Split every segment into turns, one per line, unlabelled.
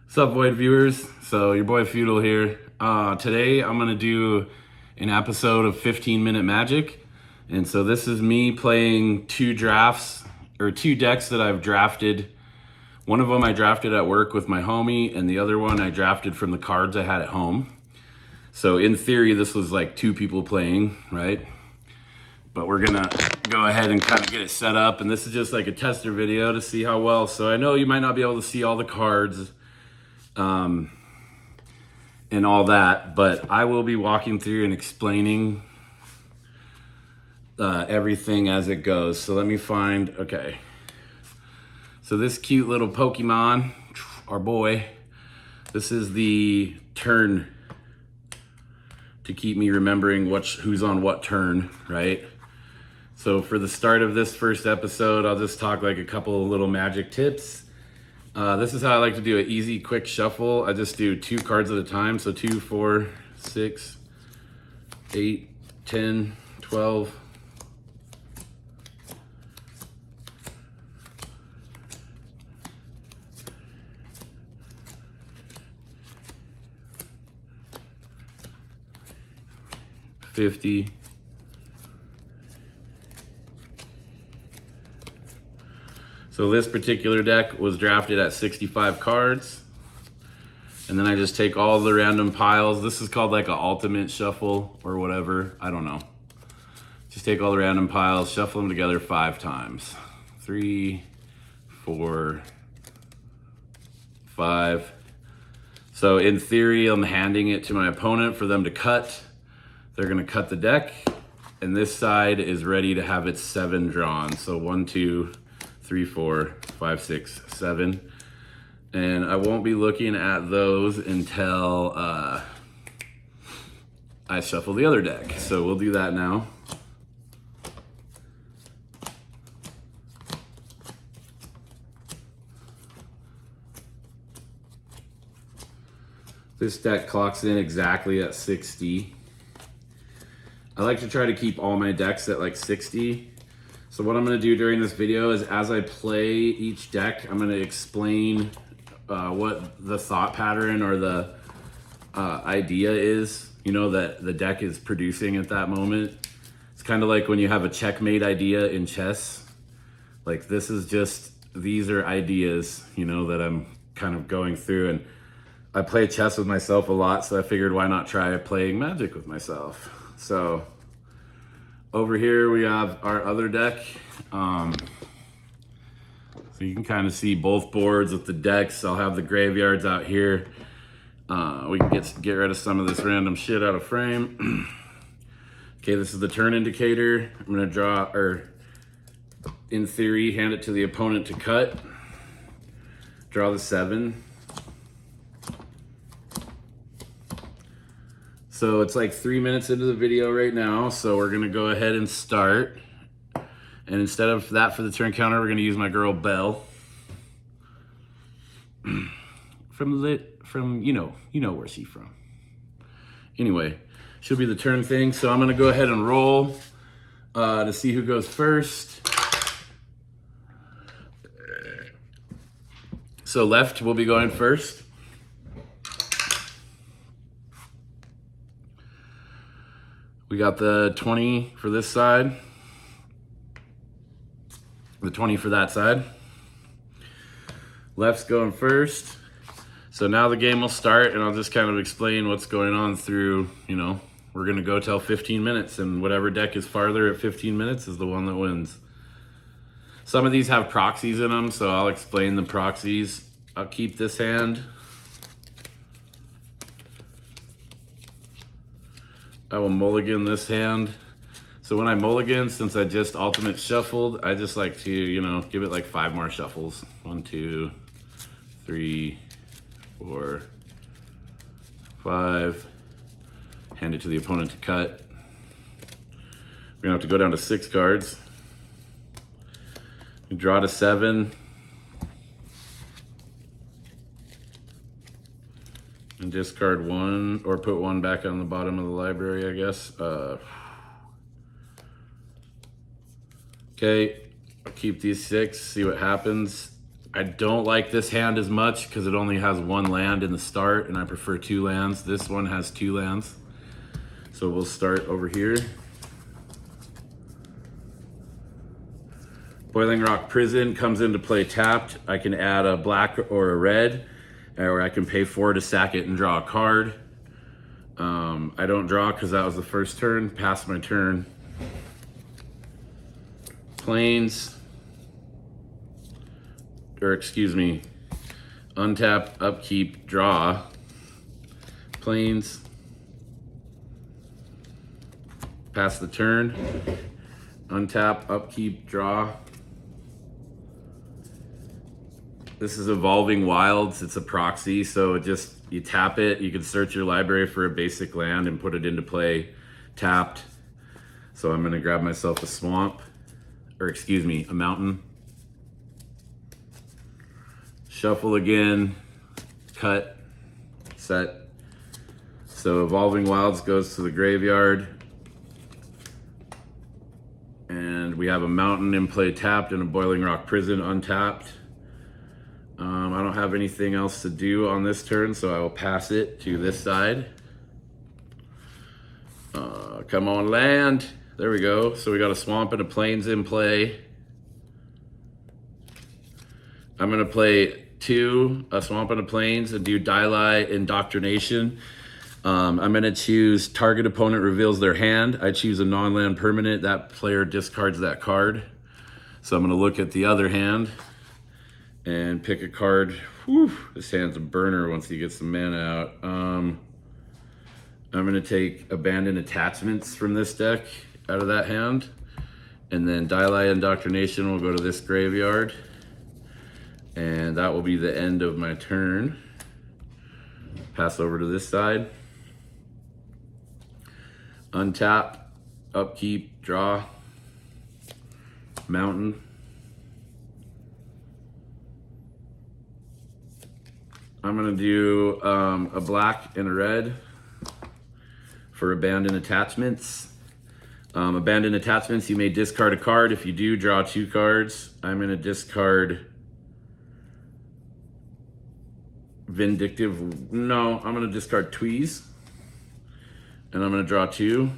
What's up, Void viewers? So your boy Futile here. Today I'm gonna do an episode of 15-minute Magic, and so this is me playing two decks that I've drafted. One of them I drafted at work with my homie, and the other one I drafted from the cards I had at home. So in theory, this was like two people playing, right? But we're gonna go ahead and kind of get it set up, and this is just like a tester video to see how well. So I know you might not be able to see all the cards and all that, but I will be walking through and explaining everything as it goes. So let me find, okay. So this cute little Pokemon, our boy, this is the turn to keep me remembering who's on what turn, right? So for the start of this first episode, I'll just talk like a couple of little Magic tips. This is how I like to do an easy, quick shuffle. I just do 2 cards at a time. So 2, 4, 6, 8, 10, 12. $50. So this particular deck was drafted at 65 cards. And then I just take all the random piles. This is called like an ultimate shuffle or whatever. I don't know. Just take all the random piles, shuffle them together 5 times. 3, 4, 5. So in theory, I'm handing it to my opponent for them to cut. They're gonna cut the deck. And this side is ready to have its 7 drawn. So 1, 2, 3, 4, 5, 6, 7. And I won't be looking at those until I shuffle the other deck. So we'll do that now. This deck clocks in exactly at 60. I like to try to keep all my decks at like 60. So what I'm gonna do during this video is as I play each deck, I'm gonna explain what the thought pattern or the idea is, you know, that the deck is producing at that moment. It's kind of like when you have a checkmate idea in chess. Like this is just, these are ideas, you know, that I'm kind of going through, and I play chess with myself a lot, so I figured why not try playing Magic with myself. So over here we have our other deck. So you can kind of see both boards with the decks. I'll have the graveyards out here. We can get rid of some of this random shit out of frame. Okay, this is the turn indicator. I'm gonna draw, or in theory, hand it to the opponent to cut. Draw the 7. So it's like 3 minutes into the video right now, so we're gonna go ahead and start. And instead of that for the turn counter, we're gonna use my girl Belle. from you know where she's from. Anyway, she'll be the turn thing. So I'm gonna go ahead and roll to see who goes first. So left will be going first. We got the 20 for this side, the 20 for that side. Left's going first. So now the game will start, and I'll just kind of explain what's going on through, you know, we're gonna go till 15 minutes, and whatever deck is farther at 15 minutes is the one that wins. Some of these have proxies in them, so I'll explain the proxies. I'll keep this hand. I will mulligan this hand. So when I mulligan, since I just ultimate shuffled, I just like to, you know, give it like 5 more shuffles. 1, 2, 3, 4, 5. Hand it to the opponent to cut. We're gonna have to go down to 6 cards. We draw to 7. And discard 1, or put 1 back on the bottom of the library, I guess. Okay, I'll keep these 6, see what happens. I don't like this hand as much because it only has one land in the start, and I prefer 2 lands. This one has 2 lands. So we'll start over here. Boiling Rock Prison comes into play tapped. I can add a black or a red, or I can pay 4 to sack it and draw a card. I don't draw because that was the first turn. Pass my turn. Plains, or excuse me, untap, upkeep, draw. Plains. Pass the turn. Untap, upkeep, draw. This is Evolving Wilds. It's a proxy, so it just, you tap it, you can search your library for a basic land and put it into play tapped. So I'm gonna grab myself a swamp, or excuse me, a mountain. Shuffle again, cut, set. So Evolving Wilds goes to the graveyard. And we have a mountain in play tapped and a Boiling Rock Prison untapped. I don't have anything else to do on this turn, so I will pass it to this side. Come on, land. There we go. So we got a swamp and a plains in play. I'm gonna play 2, a swamp and a plains, and do Dili Indoctrination. I'm gonna choose target opponent reveals their hand. I choose a non-land permanent. That player discards that card. So I'm gonna look at the other hand and pick a card. Whew, this hand's a burner once he gets the mana out. I'm gonna take Abandoned Attachments from this deck out of that hand. And then Dili Indoctrination will go to this graveyard. And that will be the end of my turn. Pass over to this side. Untap, upkeep, draw, mountain. I'm gonna do a black and a red for Abandoned Attachments. Abandoned Attachments, you may discard a card. If you do, draw 2 cards. I'm gonna discard Vindictive, no, I'm gonna discard Tweeze. And I'm gonna draw 2.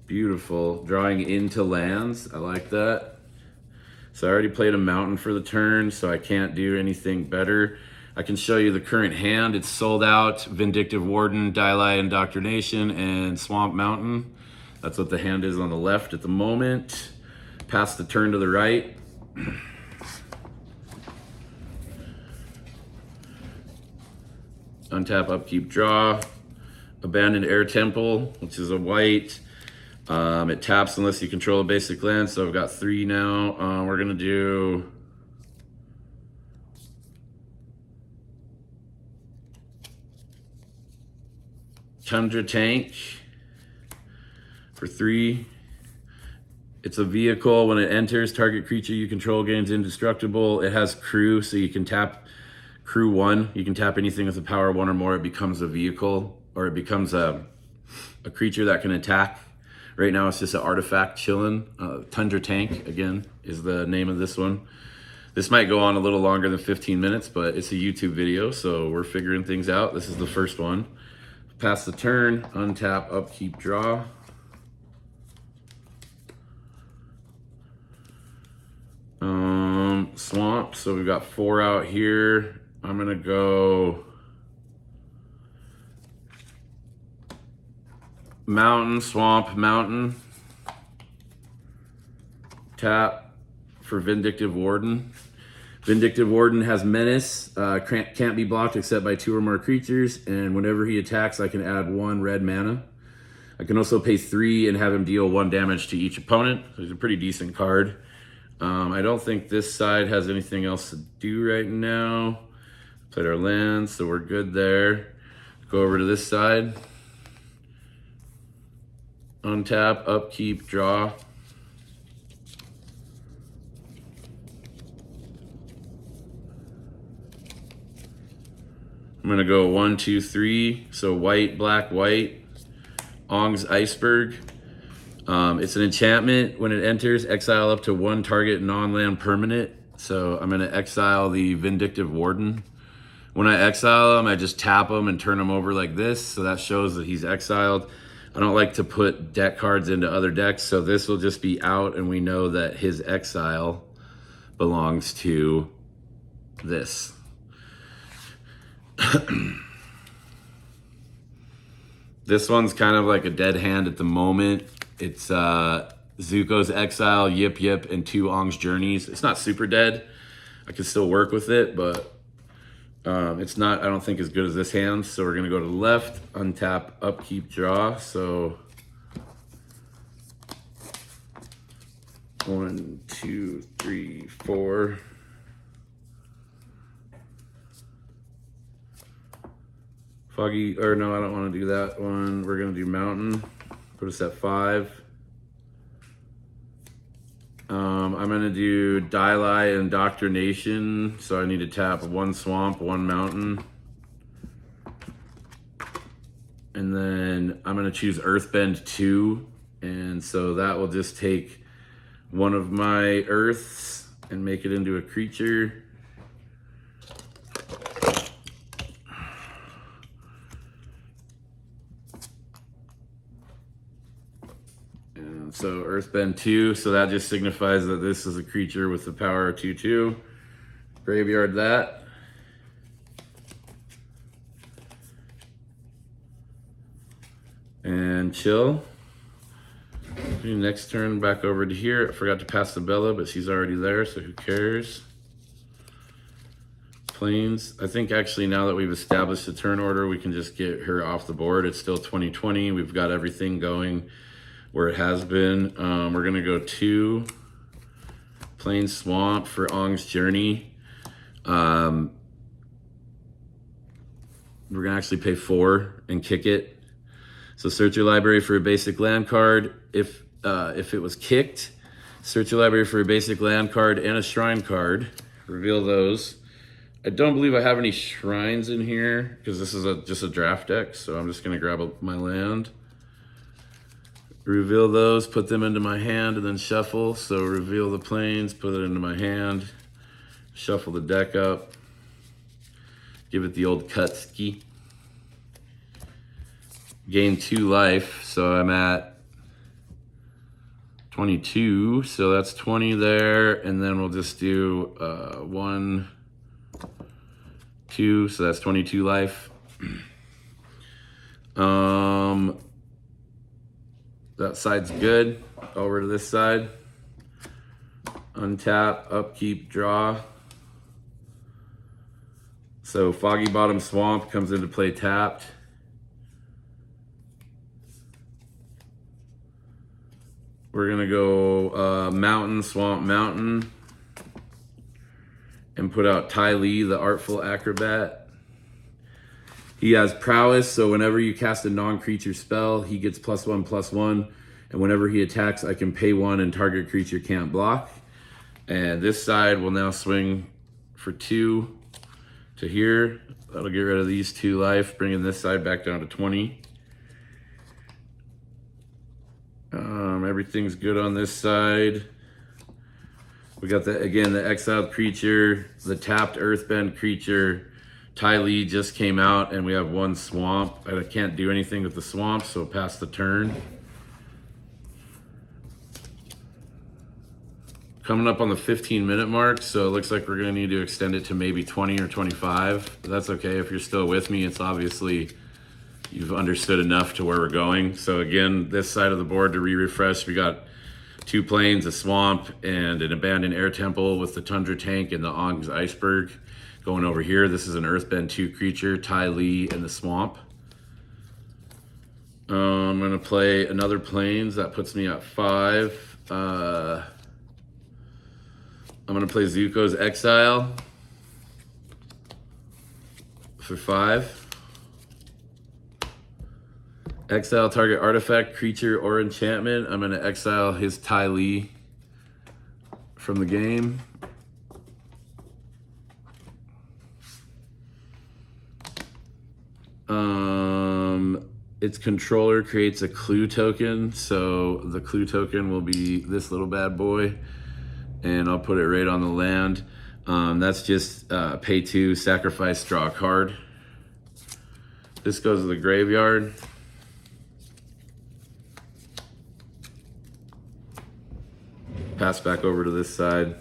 Beautiful, drawing into lands, I like that. So I already played a mountain for the turn, so I can't do anything better. I can show you the current hand. It's sold out, Vindictive Warden, Dili Indoctrination, and Swamp Mountain. That's what the hand is on the left at the moment. Pass the turn to the right. Untap, upkeep, draw. Abandoned Air Temple, which is a white. It taps unless you control a basic land, so I've got 3 now. We're gonna do Tundra Tank for 3. It's a vehicle. When it enters, target creature you control gains indestructible. It has crew, so you can tap crew 1. You can tap anything with a power 1 or more. It becomes a vehicle, or it becomes a creature that can attack. Right now it's just an artifact chilling. Tundra Tank, again, is the name of this one. This might go on a little longer than 15 minutes, but it's a YouTube video, so we're figuring things out. This is the first one. Pass the turn, untap, upkeep, draw. Swamp, so we've got 4 out here. I'm gonna go mountain, swamp, mountain. Tap for Vindictive Warden. Vindictive Warden has menace, can't be blocked except by 2 or more creatures, and whenever he attacks, I can add 1 red mana. I can also pay 3 and have him deal 1 damage to each opponent. So he's a pretty decent card. I don't think this side has anything else to do right now. Played our lands, so we're good there. Go over to this side. Untap, upkeep, draw. I'm gonna go 1, 2, 3. So white, black, white. Ong's Iceberg. It's an enchantment. When it enters, exile up to 1 target non-land permanent. So I'm gonna exile the Vindictive Warden. When I exile him, I just tap him and turn him over like this. So that shows that he's exiled. I don't like to put deck cards into other decks, so this will just be out and we know that his exile belongs to this. This one's kind of like a dead hand at the moment. It's Zuko's Exile, Yip Yip, and 2 Ong's Journeys. It's not super dead. I can still work with it, but it's not, I don't think, as good as this hand. So we're gonna go to the left, untap, upkeep, draw. So 1, 2, 3, 4. Foggy, or no, I don't want to do that one. We're gonna do Mountain. Put us at 5. I'm gonna do Dylai Indoctrination. So I need to tap 1 Swamp, 1 Mountain. And then I'm gonna choose Earthbend 2. And so that will just take one of my Earths and make it into a creature. So Earthbend 2, so that just signifies that this is a creature with the power of 2/2. Graveyard that. And chill. Next turn, back over to here. I forgot to pass the Bella, but she's already there, so who cares? Plains. I think actually now that we've established the turn order, we can just get her off the board. It's still 2020. We've got everything going where it has been. We're gonna go 2 Plain Swamp for Ong's Journey. We're gonna actually pay 4 and kick it. So search your library for a basic land card. If it was kicked, search your library for a basic land card and a shrine card. Reveal those. I don't believe I have any shrines in here because this is just a draft deck. So I'm just gonna grab my land. Reveal those, put them into my hand, and then shuffle. So reveal the plains, put it into my hand, shuffle the deck up, give it the old cut ski. Gain 2 life, so I'm at 22, so that's 20 there, and then we'll just do 1, 2, so that's 22 life. That side's good. Over to this side. Untap, upkeep, draw. So Foggy Bottom Swamp comes into play tapped. We're gonna go Mountain, Swamp, Mountain. And put out Ty Lee, the Artful Acrobat. He has prowess, so whenever you cast a non-creature spell, he gets +1/+1. And whenever he attacks, I can pay 1 and target creature can't block. And this side will now swing for 2 to here. That'll get rid of these 2 life, bringing this side back down to 20. Everything's good on this side. We got the exiled creature, the tapped Earthbend creature. Ty Lee just came out and we have 1 swamp. I can't do anything with the swamp, so pass the turn. Coming up on the 15-minute mark, so it looks like we're gonna need to extend it to maybe 20 or 25. But that's okay, if you're still with me, it's obviously you've understood enough to where we're going. So again, this side of the board to refresh, we got 2 plains, a swamp, and an abandoned air temple with the Tundra Tank and the Ong's Iceberg. Going over here, this is an Earthbend 2 creature, Ty Lee in the swamp. I'm gonna play another plains, that puts me at 5. I'm gonna play Zuko's Exile for 5. Exile target artifact, creature, or enchantment. I'm gonna exile his Ty Lee from the game. Its controller creates a clue token, so the clue token will be this little bad boy. and I'll put it right on the land. That's just pay 2, sacrifice, draw a card. This goes to the graveyard. Pass back over to this side.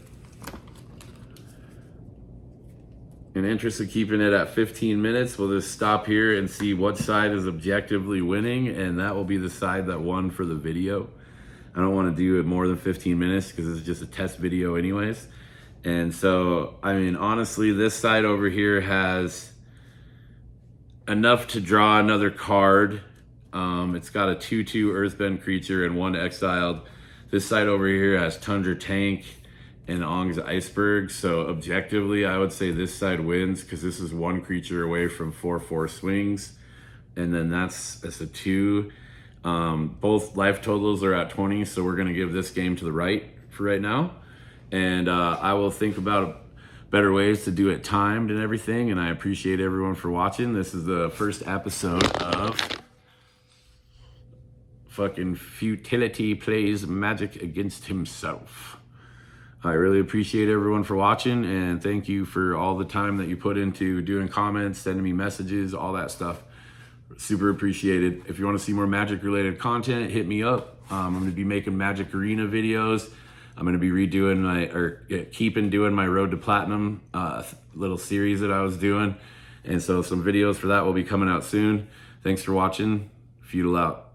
In the interest of keeping it at 15 minutes, we'll just stop here and see what side is objectively winning, and that will be the side that won for the video. I don't want to do it more than 15 minutes because it's just a test video anyways. And so, I mean, honestly, this side over here has enough to draw another card. It's got a 2/2 Earthbend creature and 1 exiled. This side over here has Tundra Tank and Ong's Iceberg. So objectively, I would say this side wins because this is 1 creature away from 4/4 swings. And then that's a 2. Both life totals are at 20, so we're gonna give this game to the right for right now. And I will think about better ways to do it timed and everything. And I appreciate everyone for watching. This is the first episode of fucking Futility Plays Magic Against Himself. I really appreciate everyone for watching, and thank you for all the time that you put into doing comments, sending me messages, all that stuff. Super appreciated. If you want to see more Magic related content, hit me up. I'm going to be making Magic Arena videos. I'm going to be keeping doing my Road to Platinum little series that I was doing. And so some videos for that will be coming out soon. Thanks for watching. Futile out.